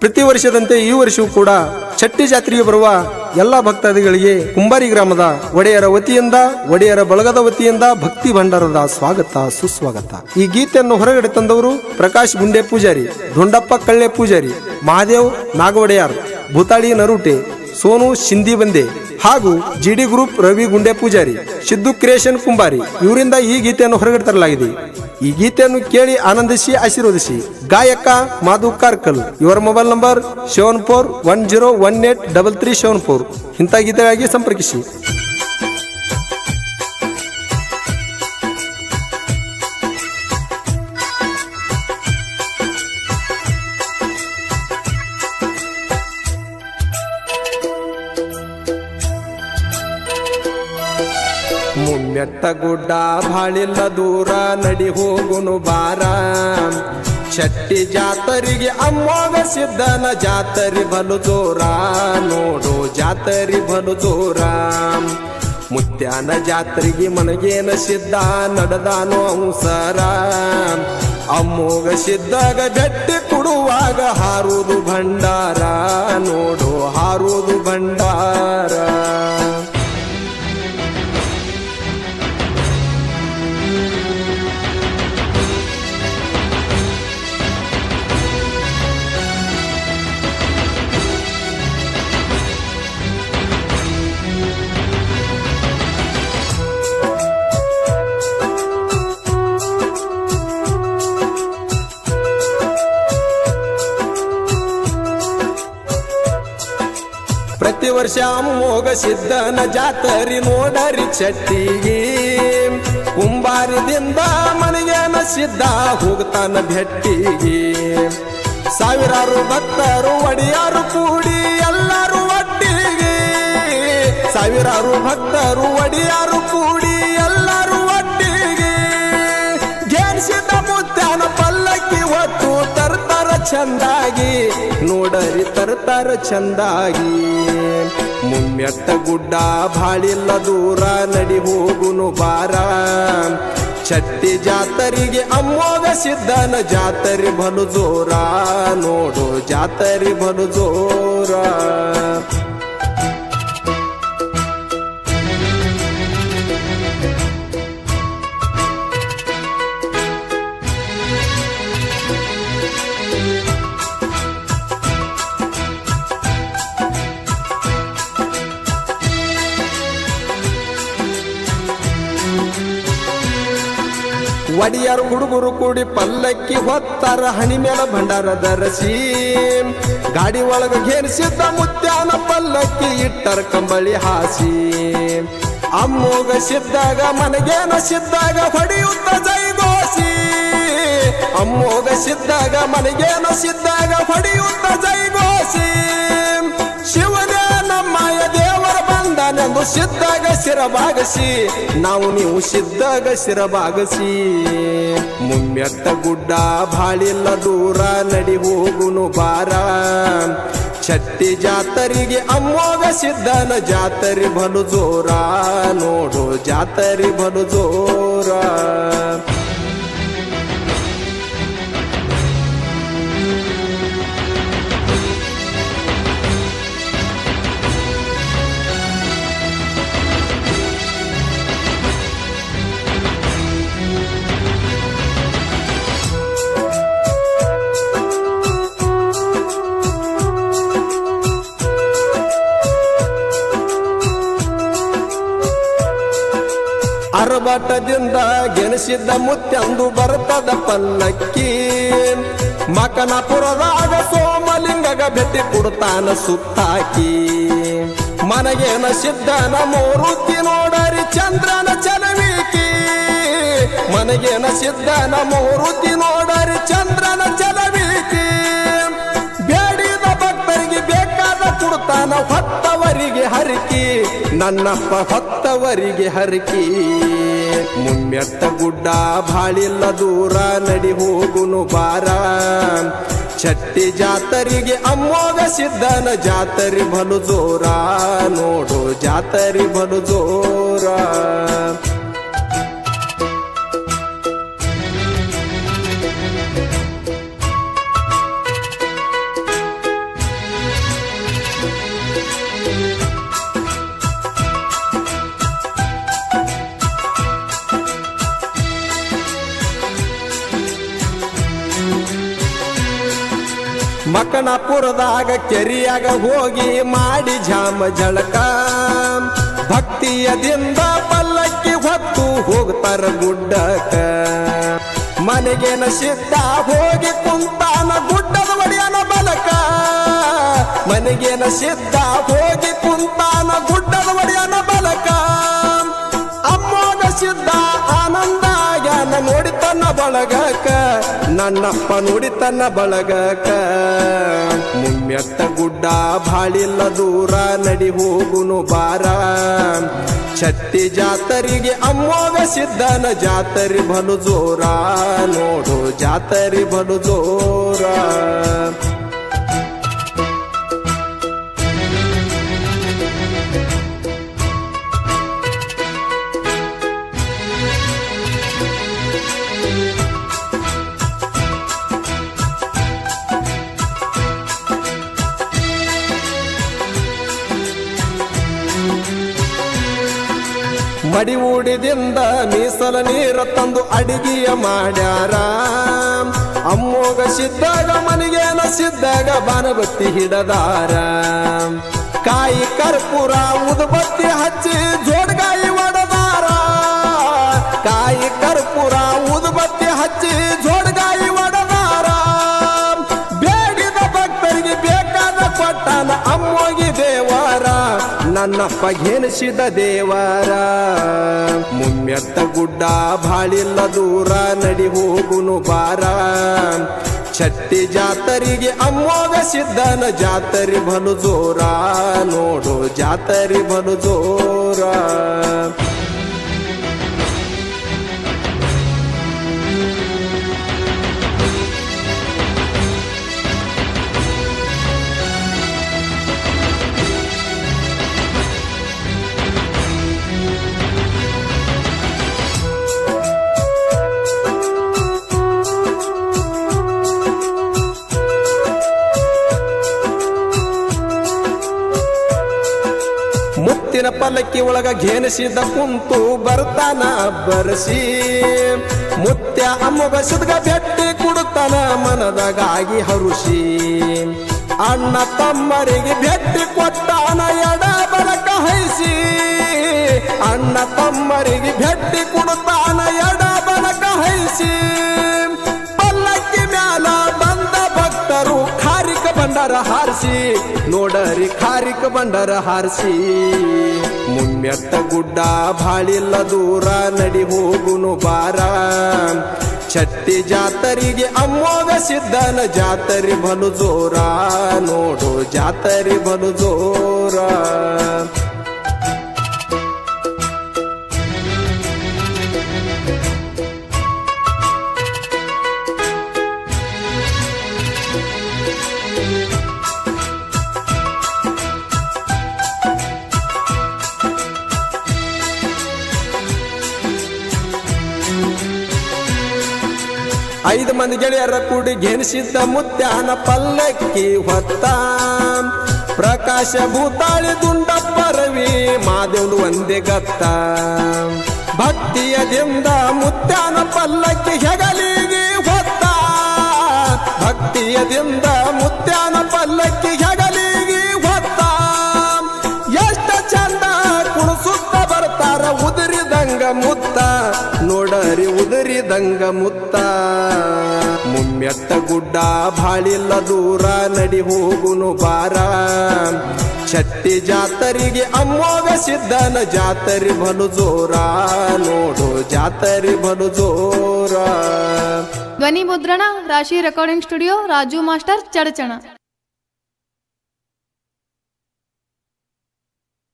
ಪ್ರತಿ ವರ್ಷದಂತೆ ಈ ವರ್ಷವೂ ಕೂಡ ಚಟ್ಟಿ ಜಾತ್ರೆಗೆ ಬರುವ ಎಲ್ಲ ಭಕ್ತಾದಿಗಳಿಗೆ ಕುಂಬಾರಿ ಗ್ರಾಮದ ಒಡೆಯರ ವತಿಯಿಂದ ಒಡೆಯರ ಬಳಗದ ವತಿಯಿಂದ ಭಕ್ತಿ ಭಂಡಾರದ ಸ್ವಾಗತ ಸುಸ್ವಾಗತ. ಈ ಗೀತೆಯನ್ನು ಹೊರಗಡೆ ತಂದವರು ಪ್ರಕಾಶ್ ಗುಂಡೆ ಪೂಜಾರಿ, ದೊಂಡಪ್ಪ ಕಳ್ಳೆ ಪೂಜಾರಿ, ಮಹಾದೇವ್ ನಾಗವಡೆಯಾರ್, ಭೂತಾಳಿ ನರುಟೆ, ಸೋನು ಶಿಂದಿ ಬಂದೆ ಹಾಗೂ ಜಿಡಿ ಗ್ರೂಪ್ ರವಿ ಗುಂಡೆ ಪೂಜಾರಿ, ಸಿದ್ದು ಕ್ರಿಯೇಷನ್ ಕುಂಬಾರಿ ಇವರಿಂದ ಈ ಗೀತೆಯನ್ನು ಹೊರಗಡೆ ತರಲಾಗಿದೆ. ಈ ಗೀತೆಯನ್ನು ಕೇಳಿ ಆನಂದಿಸಿ ಆಶೀರ್ವದಿಸಿ. ಗಾಯಕ ಮಾಧು ಕಾರ್ಕಲ್, ಇವರ ಮೊಬೈಲ್ ನಂಬರ್ 7410183374. ಇಂಥ ಗೀತೆಗಾಗಿ ಸಂಪರ್ಕಿಸಿ. ಮುಮ್ಮೆಟ್ಟ ಗುಡ್ಡ ಬಾಳಿಲ್ಲ ದೂರ ನಡಿ ಹೋಗುನು ಬಾರ, ಚಟ್ಟಿ ಜಾತರಿಗೆ ಅಮ್ಮೋಗ ಸಿದ್ದನ ಜಾತರಿ ಬಲು ಜೋರ, ನೋಡು ಜಾತರಿ ಬಲು ಜೋರ. ಮುತ್ಯಾನ ಜಾತ್ರೆಗೆ ಮನಗೇನ ಸಿದ್ಧ ನಡೆದಾನೋ ಅವಸರ, ಅಮ್ಮೋಗ ಸಿದ್ದಾಗ ಬೆಟ್ಟಿ ಕೊಡುವಾಗ ಹಾರುವುದು ಭಂಡಾರ, ನೋಡು ಹಾರುವುದು ಭಂಡಾರ. ಪ್ರತಿ ವರ್ಷ ಅಮ್ಮೋಗ ಸಿದ್ದನ ಜಾತರಿ ನೋಡರಿ ಚಟ್ಟಿಗೆ, ಕುಂಬಾರದಿಂದ ಮನೆಗೇನ ಸಿದ್ಧ ಹೋಗ್ತಾನ ಭೆಟ್ಟಿಗೆ. ಸಾವಿರಾರು ಭಕ್ತರು ಒಡೆಯಾರು ಕೂಡಿ ಎಲ್ಲರೂ ಒಟ್ಟಿಗೆ, ಸಾವಿರಾರು ಭಕ್ತರು ಒಡೆಯಾರು ಕೂಡಿ ಎಲ್ಲರೂ ಒಟ್ಟಿಗೆ. ಗೆಲ್ಸಿದ ಮುತ್ಯಾನ ಪಲ್ಲಕ್ಕಿ ಹೊತ್ತು ತರ್ತಾರ ಚಂದಾಗಿ, ನೋಡರಿ ತರ್ತಾರ ಚಂದಾಗಿ. ಮುಮ್ಮೆಟ್ಟ ಗುಡ್ಡ ಬಾಳಿಲ್ಲ ದೂರ ನಡಿ ಹೋಗುನು ಬಾರ, ಚಟ್ಟಿ ಜಾತರಿಗೆ ಅಮ್ಮೋಗ ಸಿದ್ದನ ಜಾತರಿ ಬಲು ಜೋರ, ನೋಡು ಜಾತರಿ ಬಲು ಜೋರ. ಒಡೆಯರು ಹುಡುಗರು ಕೂಡಿ ಪಲ್ಲಕ್ಕಿ ಹೊತ್ತಾರ, ಹಣಿ ಮೇಲ ಭಂಡಾರ ಧರಿಸಿ. ಗಾಡಿ ಒಳಗ ಘೇರಿಸಿದ್ದ ಮುತ್ಯಾನ ಪಲ್ಲಕ್ಕಿ ಇಟ್ಟರ ಕಂಬಳಿ ಹಾಸಿ. ಅಮ್ಮೋಗ ಸಿದ್ದಾಗ ಮನಗೇನ ಸಿದ್ದಾಗ ಹೊಡೆಯುತ್ತ ಜೈಗೋಸಿ, ಅಮ್ಮೋಗ ಸಿದ್ದಾಗ ಮನಗೇನ ಸಿದ್ದಾಗ ಹೊಡೆಯುತ್ತ ಜೈಗೋಸಿ. ಶಿವನೇ ನಮ್ಮಯ ದೇವರ ಬಂದನೆಂದು ಸಿದ್ದಾಗ ಶಿರಬಾಗಸಿ, ನಾವು ನೀವು ಸಿದ್ದಾಗ ಶಿರಬಾಗಸಿ. ಮುಮ್ಮೆಟ್ಟ ಗುಡ್ಡ ಬಾಳಿಲ್ಲ ದೂರ ನಡಿ ಹೋಗುನು ಬಾರ, ಚಟ್ಟಿ ಜಾತರಿಗೆ ಅಮ್ಮೋಗ ಸಿದ್ದನ ಜಾತರಿ ಬಲು ಜೋರ, ನೋಡು ಜಾತರಿ ಬಲು ಜೋರ. ಅರಬಾಟದಿಂದ ಗೆಣಸಿದ್ದ ಮುತ್ಯಂದು ಬರ್ತದ ಪಲ್ಲಕ್ಕಿ, ಮಕನಪುರದಾಗ ಸೋಮಲಿಂಗಗ ಭೇಟಿ ಕೊಡ್ತಾನ ಸುತ್ತಾಕಿ. ಮನಗೇನ ಸಿದ್ದನ ಮೂರುತಿ ನೋಡರಿ ಚಂದ್ರನ ಚಲವಿಕಿ, ಮನಗೇನ ಸಿದ್ದನ ಮೂರುತಿ ನೋಡರಿ ಚಂದ್ರನ ಚಲವಿಕಿ. ಬೇಡಿದ ಭಕ್ತರಿಗೆ ಬೇಕಾದ ಕೊಡ್ತಾನ ಹೊತ್ತವರಿಗೆ ಹರಕಿ, ನನ್ನಪ್ಪ ಹೊತ್ತವರಿಗೆ ಹರಕಿ. ಮುಮ್ಮೆಟ್ಟ ಗುಡ್ಡ ಬಾಳಿಲ್ಲ ದೂರ ನಡಿ ಹೋಗುನು ಬಾರ, ಚಟ್ಟಿ ಜಾತರಿಗೆ ಅಮ್ಮೋಗ ಸಿದ್ದನ ಜಾತರಿ ಬಲು ಜೋರ, ನೋಡು ಜಾತರಿ ಬಲು ಜೋರ. ಮಕನಪುರದಾಗ ಕೆರಿಯಾಗ ಹೋಗಿ ಮಾಡಿ ಜಾಮ ಜಳಕ ಭಕ್ತಿಯದಿಂದ ಪಲ್ಲಕ್ಕಿ ಹೊತ್ತು ಹೋಗ್ತಾರ ಗುಡ್ಡಕ ಮನೆಗೇನ ಸಿದ್ಧ ಹೋಗಿ ಕುಂತಾನ ಗುಡ್ಡದ ಒಡೆಯನ ಬಲಕ ಮನೆಗೇನ ಸಿದ್ಧ ಹೋಗಿ ಕುಂತಾನ ಗುಡ್ಡದ ಒಡೆಯನ ಬಲಕ ಅಮ್ಮೋಗ ಸಿದ್ಧ ಆನಂದ ಆಗ್ಯಾನ ನೋಡಿತನ್ನ ಬಳಗಕ ನನ್ನಪ್ಪ ನೋಡಿತನ್ನ ಬಳಗಕ ಮುಮ್ಮೆತ್ತ ಗುಡ್ಡ ಬಾಳಿಲ್ಲ ದೂರ ನಡಿ ಹೋಗುನು ಬಾರ ಛತ್ತಿ ಜಾತರಿಗೆ ಅಮ್ಮೋಗ ಸಿದ್ಧನ ಜಾತರಿ ಬಲು ಜೋರ ನೋಡು ಜಾತರಿ ಬಲು ಜೋರ ಮಡಿ ಊಡಿದಿಂದ ಮೀಸಲ ನೀರ ತಂದು ಅಡಿಗೆಯ ಮಾಡ್ಯಾರ ಅಮ್ಮೋಗ ಸಿದ್ದಾಗ ಮನಿಗೇನ ಸಿದ್ದಾಗ ಬಾನಬತ್ತಿ ಹಿಡದಾರ ಕಾಯಿ ಕರ್ಪೂರ ಉದುಬತ್ತಿ ಹಚ್ಚಿ ಜೋಡ್ಗಾಯಿ ಒಡದಾರ ಕಾಯಿ ಕರ್ಪೂರ ಉದುಬತ್ತಿ ಹಚ್ಚಿ ಜೋಡ್ಗಾಯಿ ಒಡದಾರ ಬೇಡಿದ ಭಕ್ತರಿಗೆ ಬೇಕಾದ ಕೊಟ್ಟಾನ ಅಮ್ಮೋಗಿ ದೇವರ ನನ್ನಪ್ಪ ಘೇನಿಸಿದ ದೇವರ ಮುಮ್ಮೆತ್ತ ಗುಡ್ಡ ಬಾಳಿಲ್ಲ ದೂರ ನಡಿ ಹೋಗುನು ಬಾರ ಛತ್ತಿ ಜಾತರಿಗೆ ಅಮ್ಮೋಗ ಸಿದ್ಧನ ಜಾತರಿ ಬಲು ಜೋರ ನೋಡು ಜಾತರಿ ಬಲು ಜೋರ ಮುತ್ತಿನ ಪಲ್ಲಕ್ಕಿ ಒಳಗ ಘೇನಿಸಿದ ಕುಂತು ಬರ್ತಾನ ಬರಸಿ ಮುತ್ಯ ಅಮ್ಮಗ ಸಿದ್ಗ ಭೆಟ್ಟಿ ಕುಡುತ್ತಾನ ಮನದಗಾಗಿ ಹರುಷಿ ಅಣ್ಣ ತಮ್ಮರಿಗೆ ಭೆಟ್ಟಿ ಕೊಟ್ಟಾನ ಎಡ ಬಲಕ ಹೈಸಿ ಅಣ್ಣ ತಮ್ಮರಿಗೆ ಭೆಟ್ಟಿ ಕೊಡುತ್ತಾನ ಎಡ ಬಲಕ ಹೈಸಿ ಪಲ್ಲಕ್ಕಿ ಮ್ಯಾಲ ಬಂದ ಭಕ್ತರು ಖಾರಿಕ ಬಂಡರ ಹಾರಿಸಿ ನೋಡರಿ ಖಾರಿಕ ಬಂಡರ ಹಾರಿಸಿ ಮುಮ್ಮೆತ್ತ ಗುಡ್ಡ ಬಾಳಿಲ್ಲ ದೂರ ನಡಿ ಹೋಗುನು ಬಾರ ಛತ್ತಿ ಜಾತರಿಗೆ ಅಮ್ಮೋಗ ಸಿದ್ಧನ ಜಾತರಿ ಬಲು ಜೋರ ನೋಡು ಜಾತರಿ ಬಲು ಜೋರ ಐದು ಮಂದಿ ಗೆಳೆಯರ ಕೂಡಿ ಘೇನಿಸಿದ್ದ ಮುತ್ಯಾನ ಪಲ್ಲಕ್ಕಿ ಹೊತ್ತ ಪ್ರಕಾಶ ಭೂತಾಳಿ ದುಂಡಪ್ಪ ರವಿ ಮಾದೇವ್ದು ಒಂದೇ ಗತ್ತ ಭಕ್ತಿಯದಿಂದ ಮುತ್ಯಾನ ಪಲ್ಲಕ್ಕಿ ಹೆಗಲಿಗೆ ಹೊತ್ತ ಭಕ್ತಿಯದಿಂದ ಮುತ್ಯಾನ ಪಲ್ಲಕ್ಕಿ ಹೆಗಲಿಗೆ ಹೊತ್ತ ಎಷ್ಟ ಚಂದ ಕುಣಿಸುತ್ತ ಬರ್ತಾರ ಉದುರಿದಂಗ ಮುತ್ತ ನೋಡರಿ ಉದುರಿದಂಗ ಮುತ್ತ ಮುಮ್ಮೆತ್ತ ಗುಡ್ಡ ಬಾಳಿಲ್ಲ ದೂರ ನಡಿ ಹೋಗುನು ಬಾರ ಛತ್ತಿ ಜಾತರಿಗೆ ಅಮ್ಮೋಗ ಸಿದ್ಧನ ಜಾತರಿ ಬಲು ಜೋರ ನೋಡು ಜಾತರಿ ಬಲು ಜೋರ ಧ್ವನಿ ಮುದ್ರಣ ರಾಶಿ recording studio Raju master Chadchan